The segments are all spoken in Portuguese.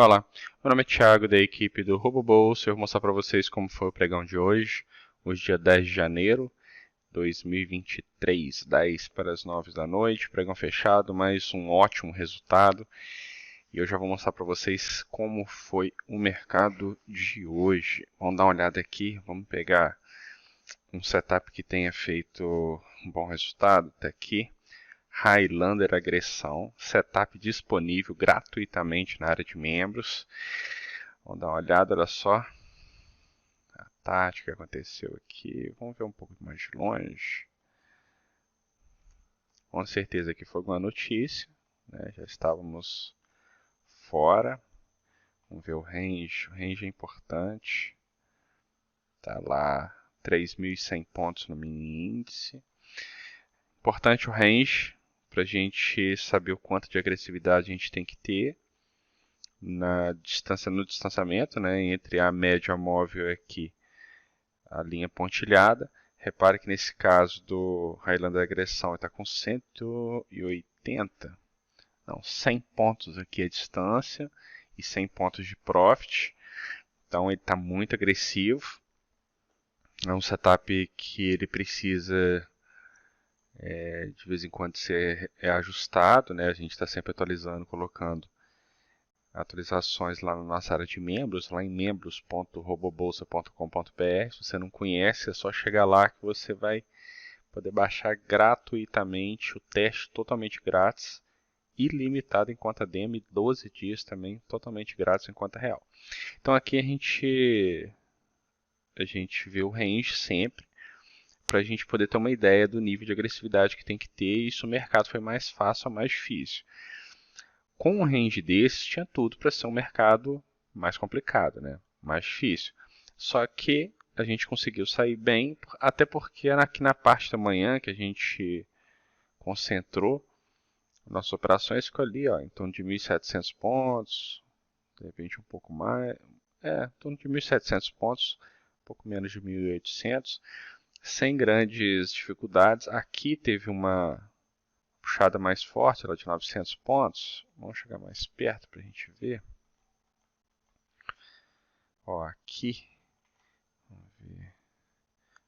Olá, meu nome é Thiago, da equipe do RoboBolsa. Eu vou mostrar para vocês como foi o pregão de hoje, dia 10 de janeiro de 2023, 10 para as 9 da noite, pregão fechado, mas um ótimo resultado. E eu já vou mostrar para vocês como foi o mercado de hoje. Vamos dar uma olhada aqui, vamos pegar um setup que tenha feito um bom resultado, até aqui. Highlander Agressão, setup disponível gratuitamente na área de membros. Vamos dar uma olhada, olha só a tática que aconteceu aqui. Vamos ver um pouco mais de longe. Com certeza que foi alguma notícia, né? Já estávamos fora. Vamos ver o range é importante. Está lá 3.100 pontos no mini índice. Importante o range para a gente saber o quanto de agressividade a gente tem que ter no distanciamento, né, entre a média móvel aqui, a linha pontilhada. Repare que nesse caso do Highlander Agressão está com 180, não, 100 pontos aqui a distância e 100 pontos de profit. Então ele está muito agressivo. É um setup que ele precisa de vez em quando ser ajustado, né? A gente está sempre atualizando, colocando atualizações lá na nossa área de membros, lá em membros.robobolsa.com.br. Se você não conhece, é só chegar lá que você vai poder baixar gratuitamente o teste totalmente grátis, ilimitado em conta demo e 12 dias também totalmente grátis em conta real. Então aqui a gente vê o range sempre, para a gente poder ter uma ideia do nível de agressividade que tem que ter, e se o mercado foi mais fácil ou mais difícil. Com um range desses, tinha tudo para ser um mercado mais complicado, né? Mais difícil. Só que a gente conseguiu sair bem, até porque aqui na parte da manhã que a gente concentrou nossas operações, ficou ali, ó, em torno de 1.700 pontos, de repente um pouco mais, em torno de 1.700 pontos, um pouco menos de 1.800, sem grandes dificuldades. Aqui teve uma puxada mais forte, ela de 900 pontos. Vamos chegar mais perto para a gente ver. Ó, aqui, vamos ver.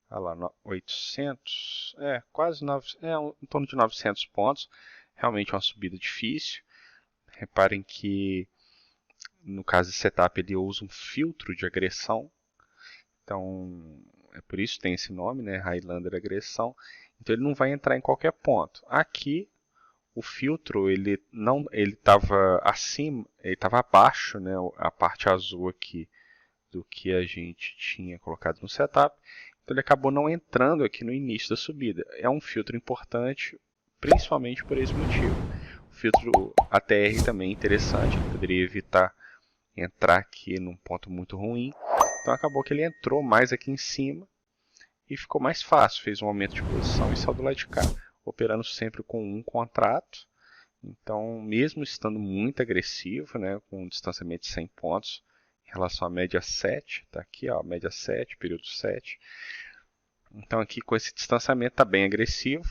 Olha lá, 800, quase 9, em torno de 900 pontos. Realmente é uma subida difícil. Reparem que no caso de setup ele usa um filtro de agressão. Então, é por isso que tem esse nome, né, Highlander Agressão. Então ele não vai entrar em qualquer ponto. Aqui o filtro ele não, ele estava acima, ele estava abaixo, né, a parte azul aqui do que a gente tinha colocado no setup. Então ele acabou não entrando aqui no início da subida. É um filtro importante, principalmente por esse motivo. O filtro ATR também é interessante, ele poderia evitar entrar aqui num ponto muito ruim. Então acabou que ele entrou mais aqui em cima e ficou mais fácil, fez um aumento de posição e saiu do lado de cá, operando sempre com um contrato. Então, mesmo estando muito agressivo, né, com um distanciamento de 100 pontos em relação à média 7, está aqui, ó, média 7, período 7. Então, aqui com esse distanciamento está bem agressivo,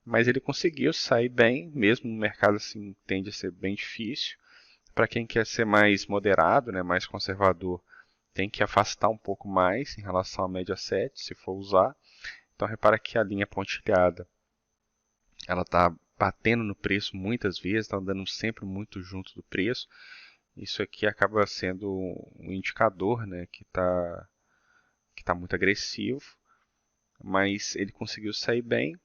mas ele conseguiu sair bem, mesmo no mercado assim tende a ser bem difícil. Para quem quer ser mais moderado, né, mais conservador, tem que afastar um pouco mais em relação à média 7, se for usar. Então, repara que a linha pontilhada, ela está batendo no preço muitas vezes, está andando sempre muito junto do preço. Isso aqui acaba sendo um indicador, né, que tá muito agressivo, mas ele conseguiu sair bem,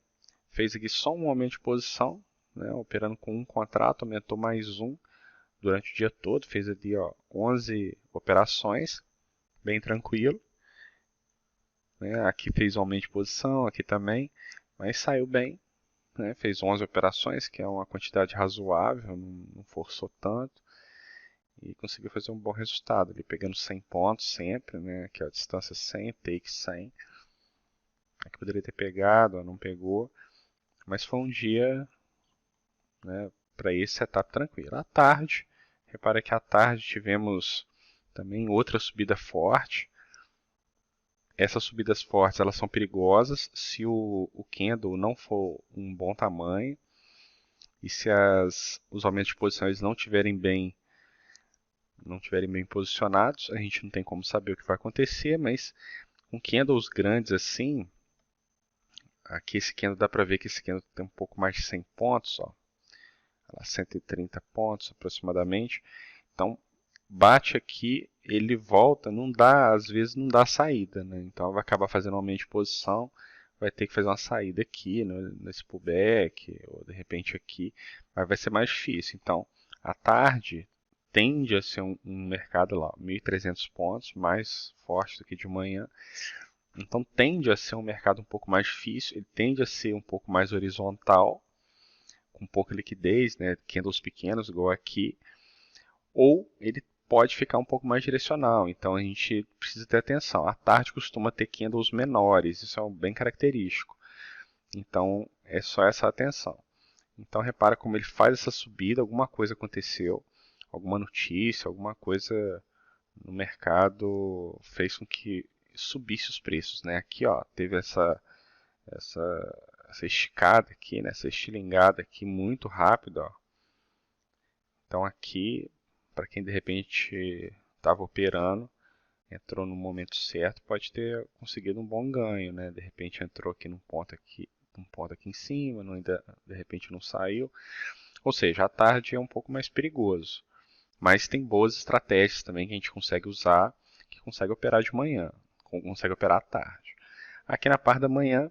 fez aqui só um aumento de posição, né, operando com um contrato, aumentou mais um durante o dia todo, fez ali, ó, 11 operações, bem tranquilo. Né, aqui fez um aumento de posição, aqui também, mas saiu bem. Né, fez 11 operações, que é uma quantidade razoável, não forçou tanto, e conseguiu fazer um bom resultado, ali pegando 100 pontos sempre, né, que é a distância 100, take 100. Aqui poderia ter pegado, não pegou, mas foi um dia, né, para esse setup tranquilo. À tarde, repara que à tarde tivemos também outra subida forte. Essas subidas fortes elas são perigosas se o candle não for um bom tamanho e se os aumentos de posição eles não estiverem bem não estiverem bem posicionados, a gente não tem como saber o que vai acontecer, mas com candles grandes assim, aqui esse candle dá para ver que esse candle tem um pouco mais de 100 pontos, ó, 130 pontos aproximadamente. Então bate aqui, ele volta, não dá, às vezes não dá saída, né? Então vai acabar fazendo um aumento de posição, vai ter que fazer uma saída aqui, nesse pullback, ou de repente aqui, mas vai ser mais difícil. Então, à tarde tende a ser um mercado lá, 1.300 pontos, mais forte do que de manhã. Então tende a ser um mercado um pouco mais difícil, ele tende a ser um pouco mais horizontal, com pouca liquidez, né? Candles pequenos, igual aqui, ou ele pode ficar um pouco mais direcional, então a gente precisa ter atenção. À tarde costuma ter candles menores, isso é bem característico, então é só essa atenção. Então repara como ele faz essa subida, alguma coisa aconteceu, alguma notícia, alguma coisa no mercado fez com que subisse os preços, né? Aqui ó, teve essa esticada aqui, né? Essa estilingada aqui muito rápido, ó. Então aqui, para quem de repente estava operando, entrou no momento certo, pode ter conseguido um bom ganho, né? De repente entrou aqui num ponto aqui em cima, ainda de repente não saiu. Ou seja, à tarde é um pouco mais perigoso. Mas tem boas estratégias também que a gente consegue usar, que consegue operar de manhã, consegue operar à tarde. Aqui na parte da manhã,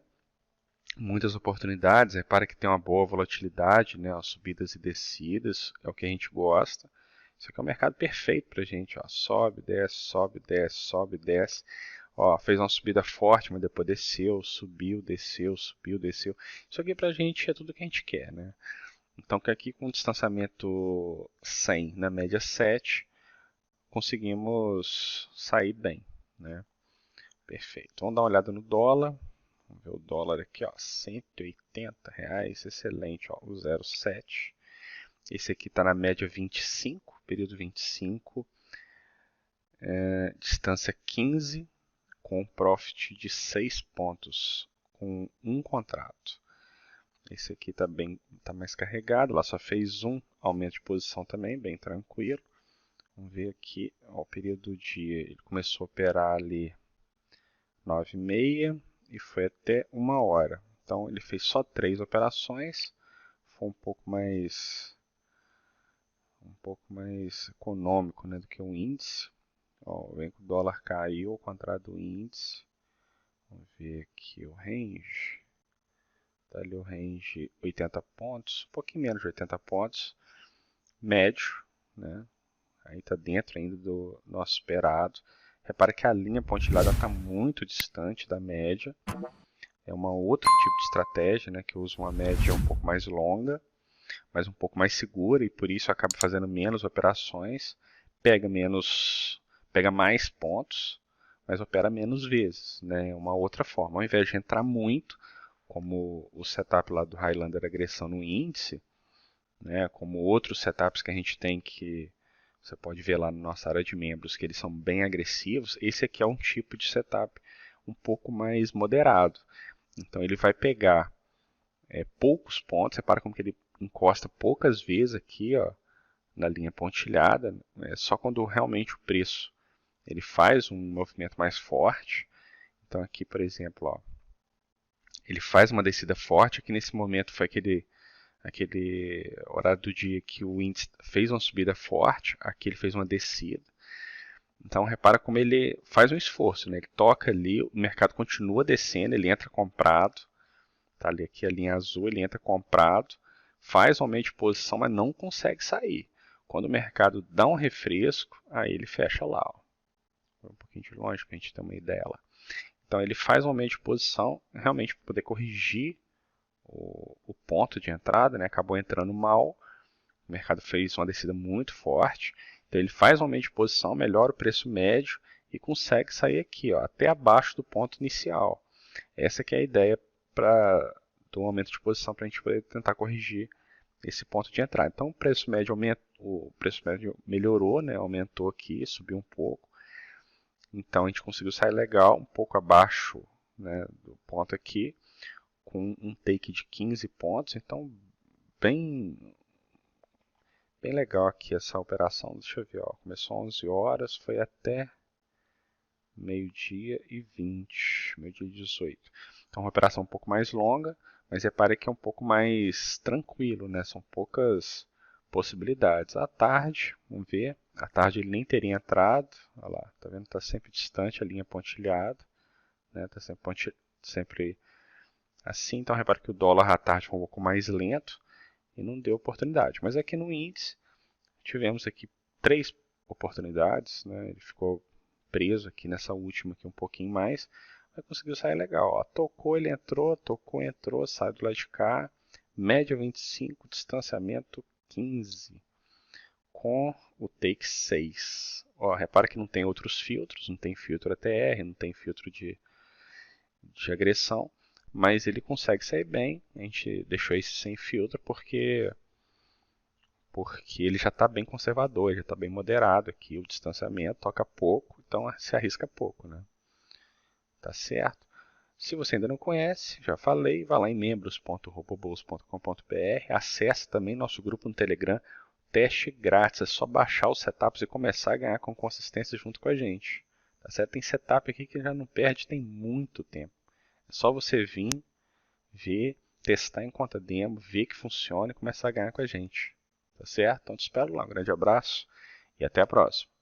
muitas oportunidades. Repara que tem uma boa volatilidade, né? As subidas e descidas, é o que a gente gosta. Isso aqui é um mercado perfeito para a gente. Ó. Sobe, desce, sobe, desce, sobe, desce. Ó, fez uma subida forte, mas depois desceu, subiu, desceu, subiu, desceu. Isso aqui para a gente é tudo que a gente quer, né? Então, que aqui com distanciamento 100 na média 7, conseguimos sair bem, né? Perfeito. Vamos dar uma olhada no dólar. Vamos ver o dólar aqui, ó, R$ 180, excelente, ó, o 0,7. Esse aqui está na média 25, período 25, distância 15, com um profit de 6 pontos, com um contrato. Esse aqui tá mais carregado, lá só fez um aumento de posição também, bem tranquilo. Vamos ver aqui, ó, o período do dia, ele começou a operar ali 9h30 e foi até 1 hora. Então ele fez só 3 operações, foi um pouco mais econômico, né, do que o índice. Ó, vem que o dólar caiu ao contrário do índice. Vamos ver aqui o range. Tá ali o range 80 pontos, um pouquinho menos de 80 pontos, médio, né? Aí está dentro ainda do nosso esperado. Repara que a linha pontilhada está muito distante da média. É uma outro tipo de estratégia, né, que usa uma média um pouco mais longa, mas um pouco mais segura e por isso acaba fazendo menos operações, pega mais pontos, mas opera menos vezes, né? É uma outra forma. Ao invés de entrar muito, como o setup lá do Highlander agressão no índice, né, como outros setups que a gente tem que você pode ver lá na nossa área de membros, que eles são bem agressivos, esse aqui é um tipo de setup um pouco mais moderado. Então ele vai pegar poucos pontos, repara como que ele encosta poucas vezes aqui, ó, na linha pontilhada, né, só quando realmente o preço ele faz um movimento mais forte. Então aqui, por exemplo, ó, ele faz uma descida forte, aqui nesse momento foi aquele horário do dia que o índice fez uma subida forte, aqui ele fez uma descida. Então repara como ele faz um esforço, né? Ele toca ali, o mercado continua descendo, ele entra comprado, tá ali aqui a linha azul, ele entra comprado, faz um aumento de posição, mas não consegue sair. Quando o mercado dá um refresco, aí ele fecha lá. Ó. Um pouquinho de longe para a gente ter uma ideia lá. Então ele faz um aumento de posição, realmente para poder corrigir o ponto de entrada, né? Acabou entrando mal, o mercado fez uma descida muito forte, então ele faz um aumento de posição, melhora o preço médio e consegue sair aqui, ó, até abaixo do ponto inicial. Essa que é a ideia do aumento de posição para a gente poder tentar corrigir esse ponto de entrada. Então o preço médio melhorou, né? Aumentou aqui, subiu um pouco. Então a gente conseguiu sair legal, um pouco abaixo, né, do ponto aqui, com um take de 15 pontos. Então bem bem legal aqui essa operação. Deixa eu ver, ó. Começou às 11 horas, foi até meio-dia e 20, meio-dia e 18. Então, uma operação um pouco mais longa, mas repare que é um pouco mais tranquilo, né? São poucas possibilidades. À tarde, vamos ver, à tarde ele nem teria entrado, olha lá, tá vendo? Está sempre distante a linha pontilhada, né? Está sempre assim, então repare que o dólar à tarde foi um pouco mais lento e não deu oportunidade. Mas aqui no índice, tivemos aqui 3 oportunidades, né? Ele ficou preso aqui nessa última aqui um pouquinho mais, mas conseguiu sair legal. Ó. Tocou, ele entrou, tocou, entrou, sai do lado de cá. Média 25, distanciamento 15, com o take 6. Ó, repara que não tem outros filtros, não tem filtro ATR, não tem filtro de agressão, mas ele consegue sair bem. A gente deixou esse sem filtro porque ele já está bem conservador, já está bem moderado aqui, o distanciamento toca pouco, então se arrisca pouco, né? Tá certo? Se você ainda não conhece, já falei, vá lá em membros.robobolsa.com.br, acesse também nosso grupo no Telegram, teste grátis, é só baixar os setups e começar a ganhar com consistência junto com a gente. Tá certo? Tem setup aqui que já não perde, tem muito tempo. É só você vir, ver, testar em conta demo, ver que funciona e começar a ganhar com a gente. Tá certo? Então te espero lá. Um grande abraço e até a próxima.